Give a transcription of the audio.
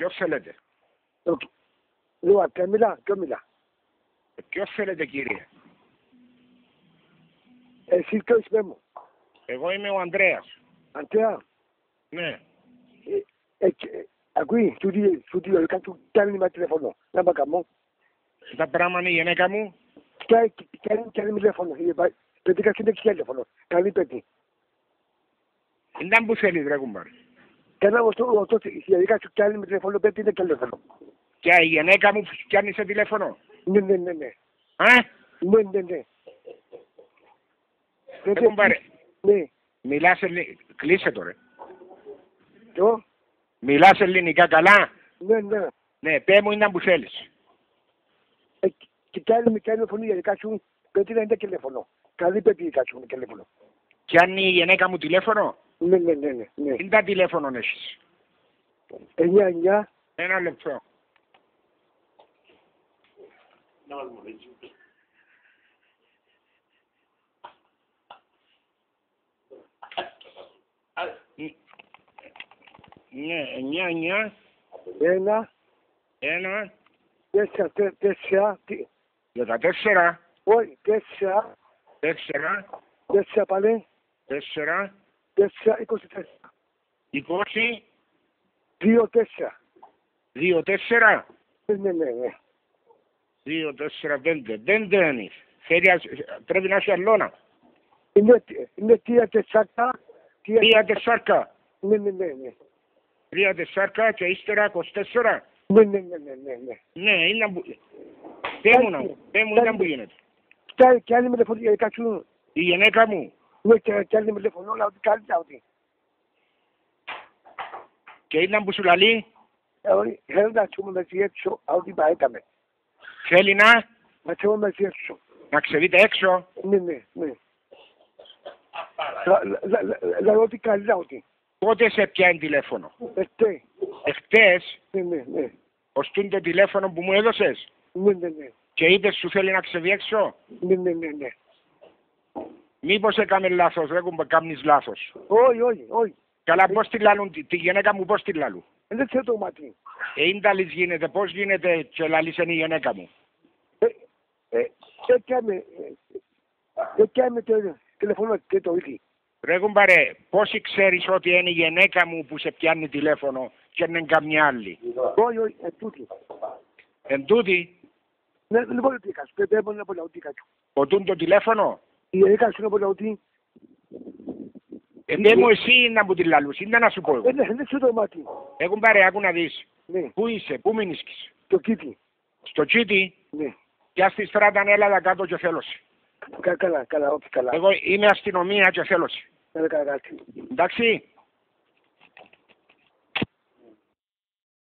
Ποιο θέλετε? Λοιπόν, ποιο μιλά. Ποιο θέλετε, κύριε? Εσύ ποιος είμαι μου. Εγώ είμαι ο Ανδρέας. Αντρέα, Ναι. ακούει, σου τι κάτω κάνει με τηλέφωνο. Να μπα καμώ. Τα πράγματα είναι η γυναίκα μου. Κάνει με τηλέφωνο. Παιδί κάτι είναι τηλέφωνο. Καλή παιδί. Δεν που θέλει, ρε κουμπάρ. Κανένα αυτό, η γυναίκα σου κάνει με τηλέφωνο, παιδί είναι τηλέφωνο. Και η γυναίκα μου πιάνει σε τηλέφωνο. Ναι. Ναι. Ρε κουμπάρ. Ναι. Μιλάς ελληνικά. Κλείσε το, ρε. Ποιο? Μιλάς ελληνικά καλά. Ναι. Ναι, πέ μου είναι που θέλεις. Και κάνει φωνή η γυναίκα σου, παιδί είναι τηλέφωνο. Καλή παιδί η σου με τηλέφωνο. Πιάνει η γυναίκα μου τηλέφωνο. Ναι. Είναι τα τηλέφωνο έχεις. 9. Ένα λεπτό. Ναι, 9. 1. 4. 14. Όχι, 4. 4 πάλι. 4. 24. 20. 2-4. 2-4. Ναι. 2-4-5. Δεν δένεις. Πρέπει να είσαι αλλόνα. Είναι 3-4. 3-4. Ναι. 3-4 και ύστερα 24. Ναι. Ναι, είναι που... Πέ μου ήταν που γίνεται. Και άλλη με τηλεφωνή η γυναίκα σου. Η γυναίκα μου. Ναι, και άλλη με τηλεφωνή όλα, ότι κάνει τα. Και ήταν που σου λαλεί. Θέλω να τσούμε με έξω, ό,τι μα έκαμε. Θέλει να τσούμε με έξω. Να ξεβείτε έξω. Ναι. Δηλαδή ότι καλύτερα ότι. Πότε σε πιάνει τηλέφωνο? Εχθές. Ναι. Ως το τηλέφωνο που μου έδωσες. Ναι. Και είπες σου θέλει να ξεβεί έξω. Ναι. Μήπως έκαμε λάθος, ρε κουμπα, κάνεις λάθος. Όχι. Καλά, πώς τη λαλούν, τη γυναίκα μου πώς τη λαλούν? Δεν ξέρω το μάτι. Ίνταλης γίνεται, πώς γίνεται και λαλείς είναι η γυναίκα μου? Έκαμε το τηλεφωνό και το ίδιο. Ρε κουμπαρέ, πώς ξέρεις ότι είναι η γυναίκα μου που σε πιάνει τηλέφωνο και δεν είναι καμιά άλλη? Όχι, εντούτοι. Εντούτοι? Ναι, δεν μπορεί να πει κάτι, δεν μπορεί να πει ότι κάτι. Ποτούν το τηλέφωνο? Η γυναίκα σου να πει ότι... Δεν μου εσύ να μου τη λαλούς, είναι να σου πω εγώ. Δεν σου το μάτι. Κουμπαρέ, άκου να δεις. Ναι. Πού είσαι, πού μείνεις? Το κήτη. Στο Τσίτι? Ναι. Και στη στράτα έλα κάτω και θέλωσε. Καλά, όχι καλά. Εγώ είμαι αστυνομία και θέλωσε. Καλά. Εντάξει.